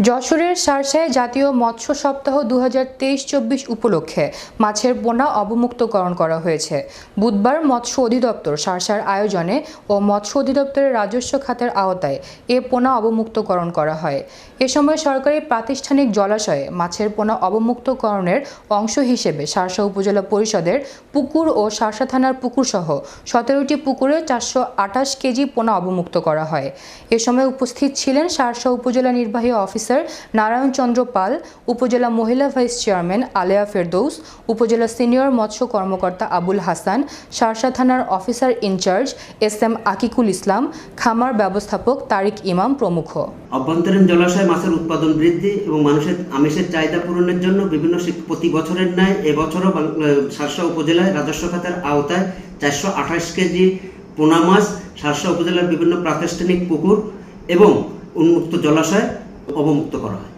যশোরের শার্শায় জাতীয় মৎস্য সপ্তাহ 2023-24 উপলক্ষে মাছের পোনা অবমুক্তকরণ করা হয়েছে। বুধবার মৎস্য অধিদপ্তর শার্শার আয়োজনে ও মৎস্য অধিদপ্তরের রাজস্ব খাতের আওতায় এ পোনা অবমুক্তকরণ করা হয়। এ সময় সরকারি প্রাতিষ্ঠানিক জলাশয়ে মাছের পোনা অবমুক্তকরণের অংশ হিসেবে শার্শা উপজেলা পরিষদের পুকুর ও শার্শা থানার পুকুরসহ 17টি পুকুরে 428 কেজি পোনা অবমুক্ত করা হয়। এ সময় উপস্থিত ছিলেন শার্শা উপজেলা নির্বাহী অফিসার নারায়ণ চন্দ্র পাল, উপজেলা মহিলা ভাইস চেয়ারম্যান আলেয়া ফেরদৌস, উপজেলা সিনিয়র মৎস্য কর্মকর্তা আবুল হাসান, শার্শা থানার অফিসার ইনচার্জ SM আকিকুল ইসলাম, খামার ব্যবস্থাপক তারিক ইমাম প্রমুখ। অভ্যন্তরীণ জলাশয়ে মাছের উৎপাদন বৃদ্ধি এবং মানুষের আমিষের চাহিদা পূরণের জন্য বিভিন্ন প্রতি বছরের ন্যায় এবছরও শার্শা উপজেলায় রাজস্ব খাতের আওতায় 428 কেজি পোনা মাছ শার্শা উপজেলার বিভিন্ন প্রাতিষ্ঠানিক পুকুর এবং উন্মুক্ত জলাশয় অবমুক্ত করা হয়।